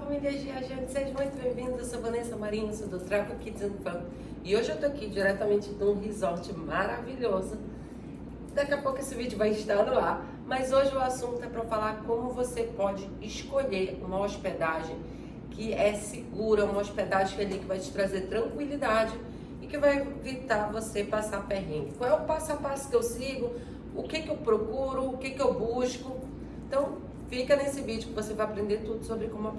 família viajante, sejam muito bem-vindos. Eu sou Vanessa Marinho, sou do Travel Kids and Fun e hoje eu tô aqui diretamente de um resort maravilhoso. Daqui a pouco esse vídeo vai estar no ar, mas hoje o assunto é para falar como você pode escolher uma hospedagem que é segura, uma hospedagem ali que vai te trazer tranquilidade e que vai evitar você passar perrengue. Qual é o passo a passo que eu sigo, o que que eu procuro, o que que eu busco. Então, fica nesse vídeo que você vai aprender tudo sobre como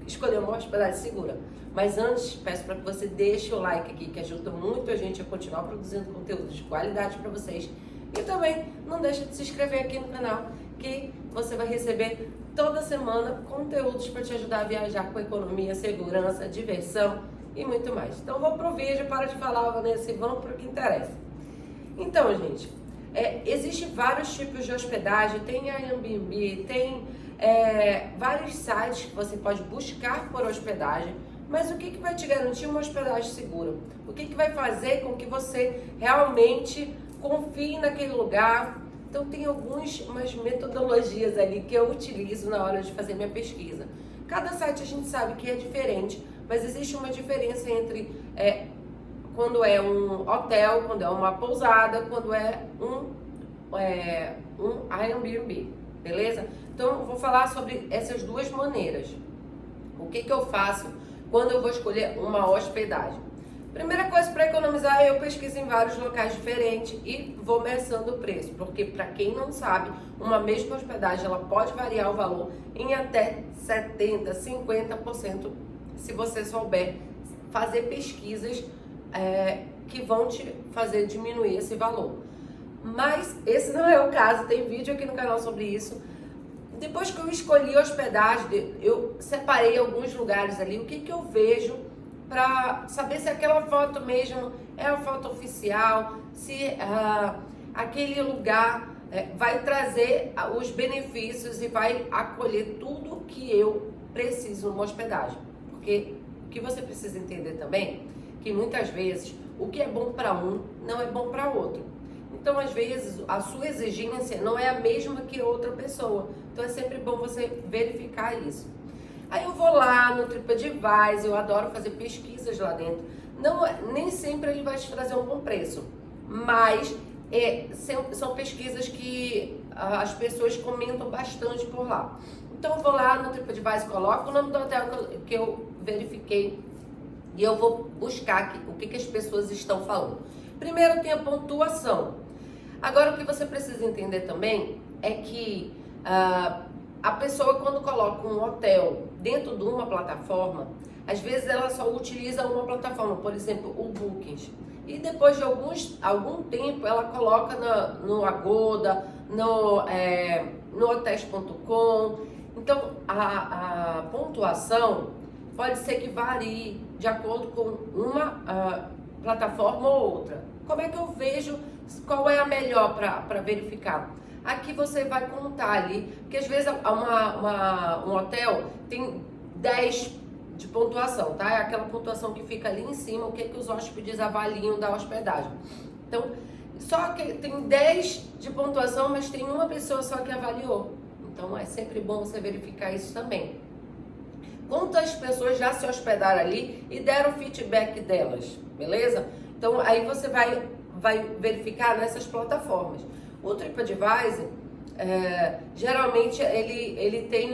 escolher uma hospedagem segura. Mas antes, peço para que você deixe o like aqui, que ajuda muito a gente a continuar produzindo conteúdo de qualidade para vocês. E também não deixe de se inscrever aqui no canal, que você vai receber toda semana conteúdos para te ajudar a viajar com economia, segurança, diversão e muito mais. Então vamos pro vídeo, para de falar, Vanessa, e vamos para o que interessa. Então, gente, existem vários tipos de hospedagem, tem Airbnb, tem vários sites que você pode buscar por hospedagem, mas o que que vai te garantir uma hospedagem segura? O que que vai fazer com que você realmente confie naquele lugar? Então tem umas metodologias ali que eu utilizo na hora de fazer minha pesquisa. Cada site a gente sabe que é diferente, mas existe uma diferença entre quando é um hotel, quando é uma pousada, quando é um Airbnb, beleza? Então eu vou falar sobre essas duas maneiras. O que que eu faço quando eu vou escolher uma hospedagem? Primeira coisa, para economizar, eu pesquiso em vários locais diferentes e vou meçando o preço, porque para quem não sabe, uma mesma hospedagem ela pode variar o valor em até 70%, 50%, se você souber fazer pesquisas que vão te fazer diminuir esse valor. Mas esse não é o caso, tem vídeo aqui no canal sobre isso. Depois que eu escolhi a hospedagem, eu separei alguns lugares ali, o que que eu vejo para saber se aquela foto mesmo é a foto oficial, se aquele lugar vai trazer os benefícios e vai acolher tudo que eu preciso numa hospedagem. Porque o que você precisa entender também, que muitas vezes o que é bom para um não é bom para outro. Então, às vezes, a sua exigência não é a mesma que outra pessoa. Então, é sempre bom você verificar isso. Aí eu vou lá no TripAdvisor, eu adoro fazer pesquisas lá dentro. Nem sempre ele vai te trazer um bom preço, mas são pesquisas que as pessoas comentam bastante por lá. Então eu vou lá no TripAdvisor, coloco o nome do hotel que eu verifiquei e eu vou buscar aqui o que as pessoas estão falando. Primeiro tem a pontuação. Agora o que você precisa entender também é que a pessoa, quando coloca um hotel dentro de uma plataforma, às vezes ela só utiliza uma plataforma, por exemplo, o Booking. E depois de algum tempo ela coloca no Agoda, no Hotels.com. Então a pontuação pode ser que varie de acordo com uma plataforma ou outra. Como é que eu vejo qual é a melhor para verificar? Aqui você vai contar ali, porque às vezes um hotel tem 10 de pontuação, tá? É aquela pontuação que fica ali em cima, o que que os hóspedes avaliam da hospedagem. Então, só que tem 10 de pontuação, mas tem uma pessoa só que avaliou. Então, é sempre bom você verificar isso também. Quantas pessoas já se hospedaram ali e deram feedback delas, beleza? Então, aí você vai verificar nessas plataformas. O TripAdvisor, geralmente ele tem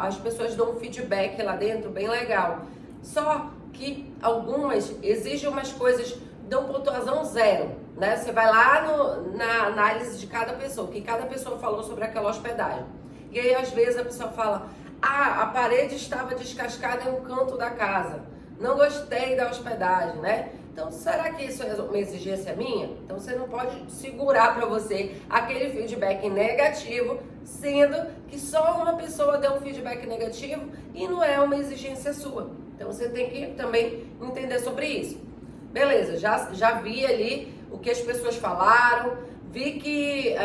as pessoas dão um feedback lá dentro bem legal. Só que algumas exigem umas coisas, dão pontuação 0, né? Você vai lá na análise de cada pessoa, o que cada pessoa falou sobre aquela hospedagem. E aí às vezes a pessoa fala, a parede estava descascada em um canto da casa, não gostei da hospedagem, né? Então, será que isso é uma exigência minha? Então, você não pode segurar para você aquele feedback negativo, sendo que só uma pessoa deu um feedback negativo e não é uma exigência sua. Então, você tem que também entender sobre isso. Beleza, já vi ali o que as pessoas falaram, vi que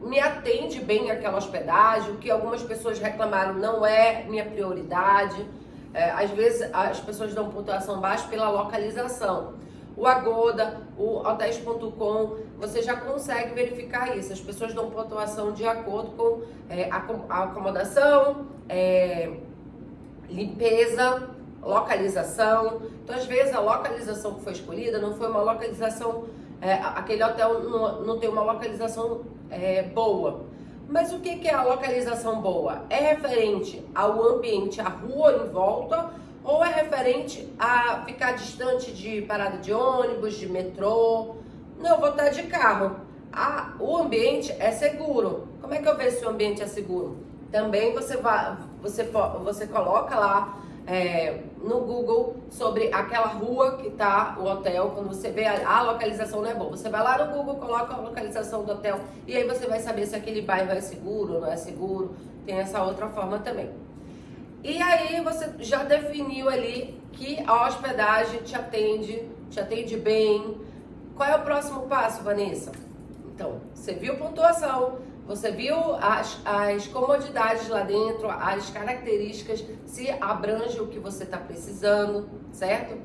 me atende bem aquela hospedagem, o que algumas pessoas reclamaram não é minha prioridade. Às vezes as pessoas dão pontuação baixa pela localização. O Agoda, o Hotels.com, você já consegue verificar isso. As pessoas dão pontuação de acordo com a acomodação, limpeza, localização. Então, às vezes, a localização que foi escolhida não foi uma localização, aquele hotel não tem uma localização boa. Mas o que é a localização boa? É referente ao ambiente, à rua em volta, ou é referente a ficar distante de parada de ônibus, de metrô? Não, eu vou estar de carro. O ambiente é seguro. Como é que eu vejo se o ambiente é seguro? Também você coloca lá no Google sobre aquela rua que está o hotel. Quando você vê a localização não é boa, você vai lá no Google, coloca a localização do hotel e aí você vai saber se aquele bairro é seguro ou não é seguro. Tem essa outra forma também. E aí você já definiu ali que a hospedagem te atende bem. Qual é o próximo passo, Vanessa? Então, você viu pontuação, você viu as comodidades lá dentro, as características, se abrange o que você está precisando, certo?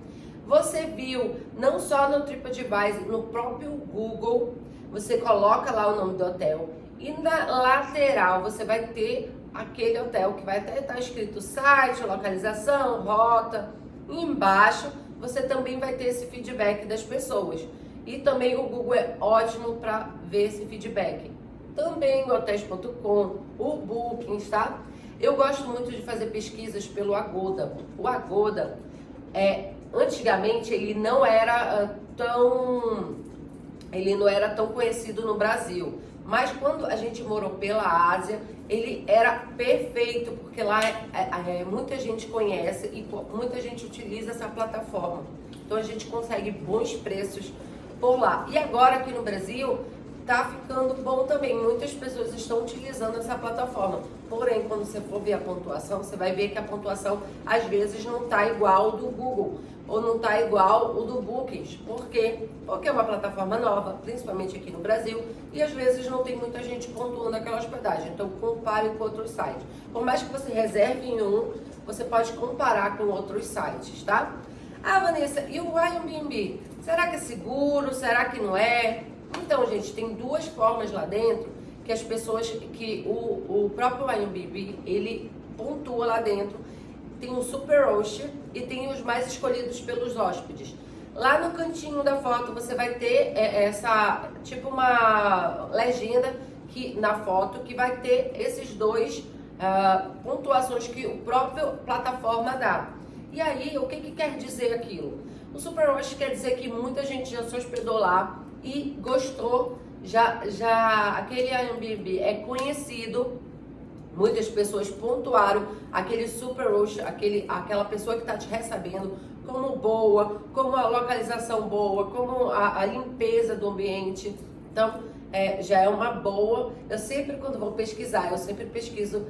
Você viu não só no TripAdvisor, no próprio Google, você coloca lá o nome do hotel e na lateral você vai ter aquele hotel que vai até estar escrito site, localização, rota. E embaixo você também vai ter esse feedback das pessoas. E também o Google é ótimo para ver esse feedback. Também o Hotels.com, o Booking, tá? Eu gosto muito de fazer pesquisas pelo Agoda. O Agoda, antigamente, ele não era tão conhecido no Brasil. Mas quando a gente morou pela Ásia, ele era perfeito, porque lá muita gente conhece e muita gente utiliza essa plataforma. Então a gente consegue bons preços por lá. E agora aqui no Brasil tá ficando bom também. Muitas pessoas estão utilizando essa plataforma. Porém, quando você for ver a pontuação, você vai ver que a pontuação às vezes não tá igual do Google ou não tá igual o do Bookings. Por quê? Porque é uma plataforma nova, principalmente aqui no Brasil, e às vezes não tem muita gente pontuando aquela hospedagem. Então, compare com outros sites. Por mais que você reserve em um, você pode comparar com outros sites, tá? Ah, Vanessa, e o Airbnb? Será que é seguro? Será que não é? Então, gente, tem duas formas lá dentro que as pessoas, que o próprio Airbnb, ele pontua lá dentro. Tem o Super Host e tem os mais escolhidos pelos hóspedes. Lá no cantinho da foto você vai ter tipo uma legenda na foto que vai ter esses dois pontuações que o próprio plataforma dá. E aí, o que quer dizer aquilo? O Super Host quer dizer que muita gente já se hospedou lá e gostou, aquele Airbnb é conhecido, muitas pessoas pontuaram aquele Super Host, aquela pessoa que está te recebendo como boa, como a localização boa, como a limpeza do ambiente. Então, já é uma boa. Eu sempre, quando vou pesquisar, eu sempre pesquiso,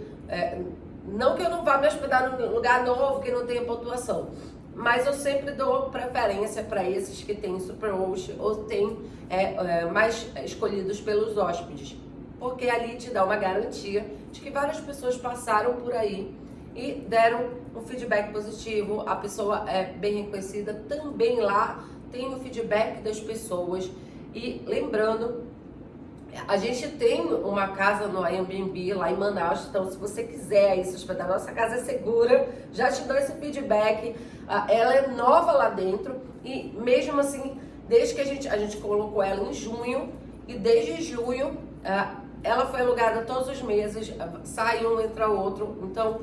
não que eu não vá me hospedar num lugar novo que não tenha pontuação, mas eu sempre dou preferência para esses que têm Super Host ou têm mais escolhidos pelos hóspedes, porque ali te dá uma garantia de que várias pessoas passaram por aí e deram um feedback positivo, a pessoa é bem reconhecida. Também lá tem o feedback das pessoas. E lembrando, a gente tem uma casa no Airbnb lá em Manaus, então se você quiser ir se hospedar, nossa casa é segura, já te dou esse feedback. Ela é nova lá dentro e mesmo assim, desde que a gente colocou ela em junho, e desde junho ela foi alugada todos os meses, sai um, entra outro. Então,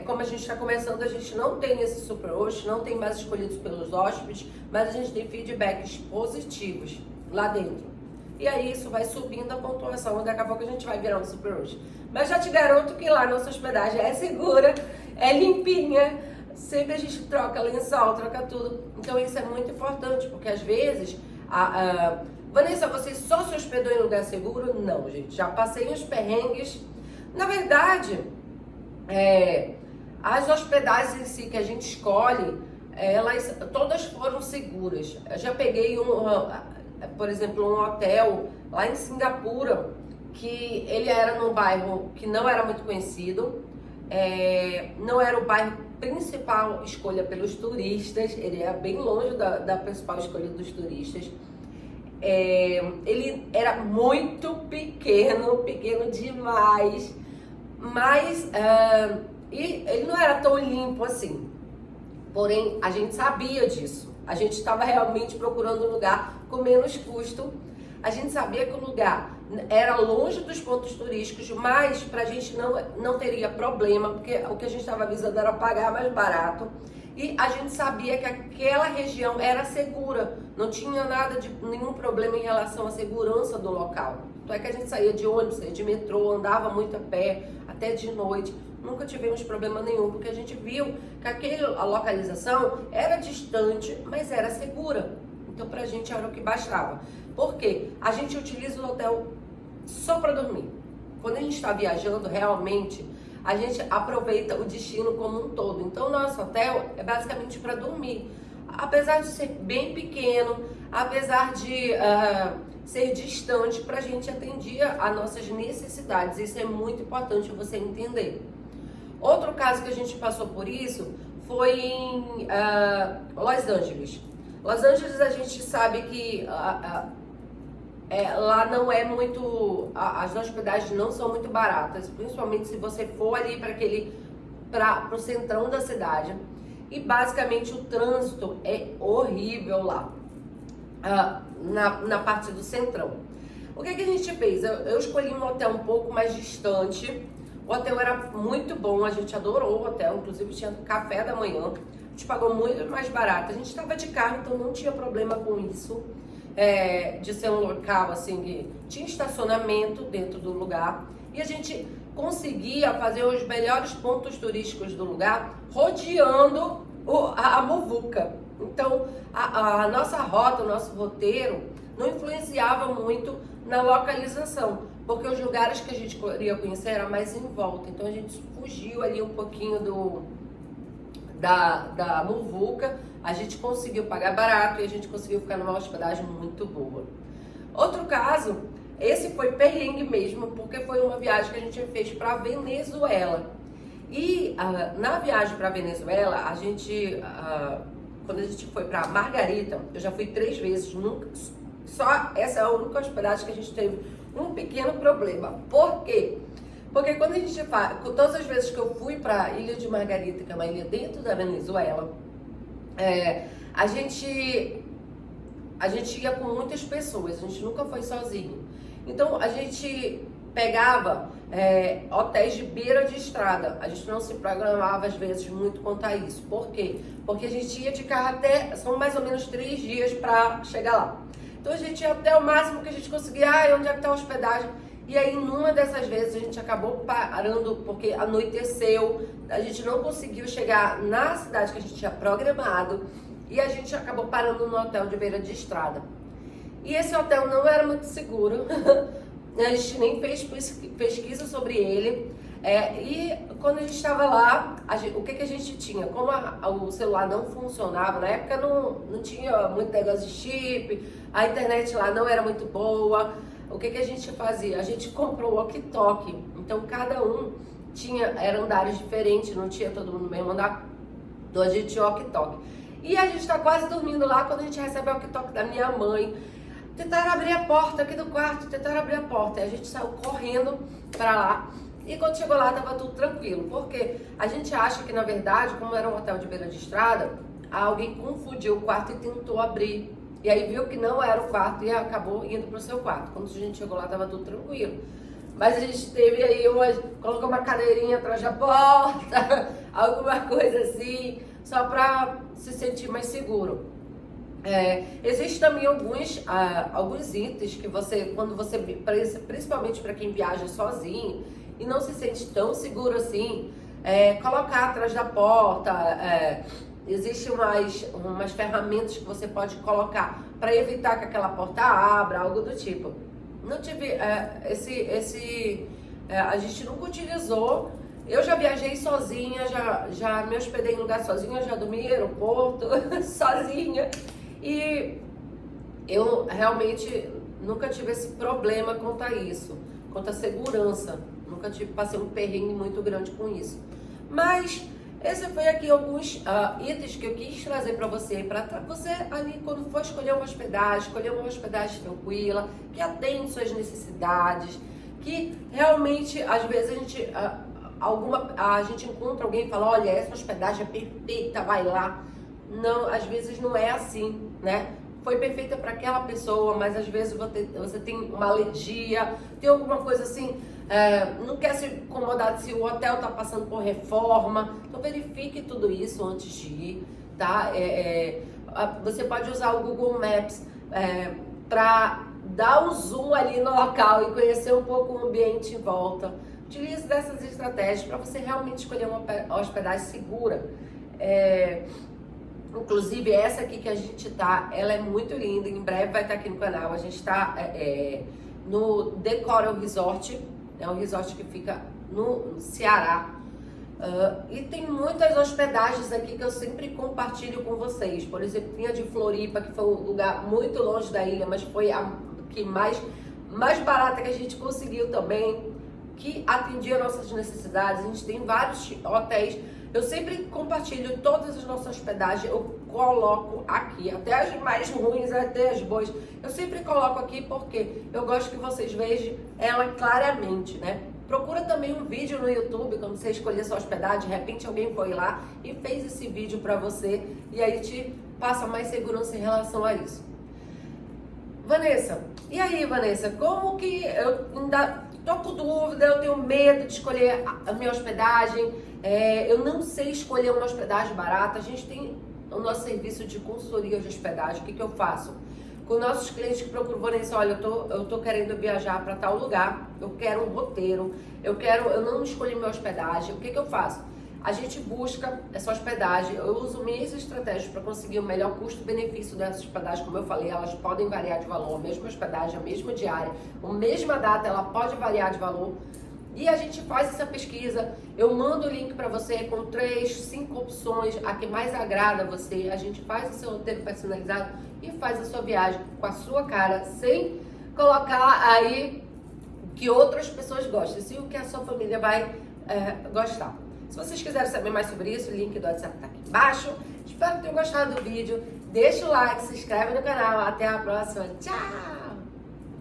como a gente está começando, a gente não tem esse Super Host, não tem mais escolhidos pelos hóspedes, mas a gente tem feedbacks positivos lá dentro. E aí isso vai subindo a pontuação e daqui a pouco a gente vai virar um Super Host. Mas já te garanto que lá nossa hospedagem é segura, é limpinha, sempre a gente troca lençol, troca tudo. Então isso é muito importante, porque às vezes Vanessa, você só se hospedou em lugar seguro? Não, gente, já passei uns perrengues. Na verdade, as hospedagens em si que a gente escolhe, elas todas foram seguras. Eu já peguei por exemplo, um hotel lá em Singapura, que ele era num bairro que não era muito conhecido, não era o bairro principal escolha pelos turistas, ele era bem longe da principal escolha dos turistas. Ele era muito pequeno demais, mas E ele não era tão limpo assim. Porém, a gente sabia disso. A gente estava realmente procurando um lugar com menos custo. A gente sabia que o lugar era longe dos pontos turísticos, mas pra gente não teria problema, porque o que a gente estava avisando era pagar mais barato. E a gente sabia que aquela região era segura, não tinha nenhum problema em relação à segurança do local. Então é que a gente saía de ônibus, saía de metrô, andava muito a pé, até de noite. Nunca tivemos problema nenhum, porque a gente viu que a localização era distante, mas era segura. Então pra gente era o que bastava. Por quê? A gente utiliza o hotel só para dormir. Quando a gente está viajando, realmente, a gente aproveita o destino como um todo. Então, o nosso hotel é basicamente para dormir. Apesar de ser bem pequeno, apesar de ser distante, para a gente atendia às nossas necessidades. Isso é muito importante você entender. Outro caso que a gente passou por isso foi em Los Angeles. Los Angeles, a gente sabe que lá não é muito, as hospedagens não são muito baratas, principalmente se você for ali para o centrão da cidade. E basicamente o trânsito é horrível lá, na parte do centrão. O que a gente fez? Eu escolhi um hotel um pouco mais distante. O hotel era muito bom, a gente adorou o hotel, inclusive tinha café da manhã. A gente pagou muito mais barato. A gente estava de carro, então não tinha problema com isso. De ser um local assim que tinha estacionamento dentro do lugar, e a gente conseguia fazer os melhores pontos turísticos do lugar rodeando a muvuca. Então a nossa rota, o nosso roteiro não influenciava muito na localização, porque os lugares que a gente queria conhecer era mais em volta. Então a gente fugiu ali um pouquinho da muvuca. A gente conseguiu pagar barato e a gente conseguiu ficar numa hospedagem muito boa. Outro caso, esse foi perrengue mesmo, porque foi uma viagem que a gente fez para Venezuela. E na viagem para Venezuela, quando a gente foi para Margarita, eu já fui 3 vezes, só essa é a única hospedagem que a gente teve um pequeno problema. Por quê? Porque quando a gente todas as vezes que eu fui para a Ilha de Margarita, que é uma ilha dentro da Venezuela, a gente ia com muitas pessoas, a gente nunca foi sozinho. Então a gente pegava hotéis de beira de estrada, a gente não se programava às vezes muito quanto a isso. Por quê? Porque a gente ia de carro são mais ou menos 3 dias para chegar lá. Então a gente ia até o máximo que a gente conseguia, onde é que está a hospedagem? E aí, numa dessas vezes, a gente acabou parando porque anoiteceu, a gente não conseguiu chegar na cidade que a gente tinha programado e a gente acabou parando no hotel de beira de estrada. E esse hotel não era muito seguro, a gente nem fez pesquisa sobre ele. E quando a gente estava lá, o que a gente tinha? Como o celular não funcionava, na época não tinha muito negócio de chip, a internet lá não era muito boa. O que a gente fazia? A gente comprou o walkie-talkie. Então cada um eram andares diferentes, não tinha todo mundo no mesmo andar. Então a gente tinha o walkie-talkie. E a gente tá quase dormindo lá quando a gente recebe o walkie-talkie da minha mãe. Tentaram abrir a porta aqui do quarto, tentaram abrir a porta. E a gente saiu correndo pra lá. E quando chegou lá, tava tudo tranquilo. Porque a gente acha que, na verdade, como era um hotel de beira de estrada, alguém confundiu o quarto e tentou abrir. E aí viu que não era o quarto e acabou indo pro seu quarto. Quando a gente chegou lá, tava tudo tranquilo. Mas a gente teve aí colocou uma cadeirinha atrás da porta, alguma coisa assim, só para se sentir mais seguro. Existem também alguns itens que quando você, principalmente para quem viaja sozinho e não se sente tão seguro assim, colocar atrás da porta. Existem umas ferramentas que você pode colocar para evitar que aquela porta abra, algo do tipo. Não tive a gente nunca utilizou. Eu já viajei sozinha, já me hospedei em lugar sozinha, já dormi em aeroporto sozinha. E eu realmente nunca tive esse problema quanto a isso, quanto a segurança. Nunca passei um perrengue muito grande com isso. Mas esse foi aqui alguns itens que eu quis trazer para você ali quando for escolher uma hospedagem tranquila, que atende suas necessidades, que realmente às vezes a gente encontra alguém e fala, olha, essa hospedagem é perfeita, vai lá. Não, às vezes não é assim, né? Foi perfeita para aquela pessoa, mas às vezes você tem uma alergia, tem alguma coisa assim, não quer se incomodar se o hotel está passando por reforma. Então verifique tudo isso antes de ir, tá? Você pode usar o Google Maps para dar um zoom ali no local e conhecer um pouco o ambiente em volta. Utilize dessas estratégias para você realmente escolher uma hospedagem segura. Inclusive essa aqui que a gente tá, ela é muito linda, em breve vai estar aqui no canal. A gente tá no The Coral Resort, é um resort que fica no Ceará. E tem muitas hospedagens aqui que eu sempre compartilho com vocês. Por exemplo, tinha de Floripa, que foi um lugar muito longe da ilha, mas foi a que mais barata que a gente conseguiu também, que atendia nossas necessidades. A gente tem vários hotéis. Eu sempre compartilho todas as nossas hospedagens, eu coloco aqui, até as mais ruins, até as boas. Eu sempre coloco aqui porque eu gosto que vocês vejam ela claramente, né? Procura também um vídeo no YouTube, quando você escolher sua hospedagem, de repente alguém foi lá e fez esse vídeo para você e aí te passa mais segurança em relação a isso. Vanessa, e aí, Vanessa, como que eu ainda tô com dúvida, eu tenho medo de escolher a minha hospedagem, eu não sei escolher uma hospedagem barata. A gente tem o nosso serviço de consultoria de hospedagem. O que eu faço? Com nossos clientes que procuram, Vanessa, olha, eu tô querendo viajar para tal lugar, eu quero um roteiro, eu não escolhi minha hospedagem, o que eu faço? A gente busca essa hospedagem, eu uso minhas estratégias para conseguir o melhor custo-benefício dessa hospedagem. Como eu falei, elas podem variar de valor, a mesma hospedagem, a mesma diária, a mesma data, ela pode variar de valor. E a gente faz essa pesquisa, eu mando o link para você com 3, 5 opções, a que mais agrada a você. A gente faz o seu roteiro personalizado e faz a sua viagem com a sua cara, sem colocar aí que outras pessoas gostem, sim, o que a sua família vai gostar. Se vocês quiserem saber mais sobre isso, o link do WhatsApp está aqui embaixo. Espero que tenham gostado do vídeo. Deixa o like, se inscreve no canal. Até a próxima. Tchau!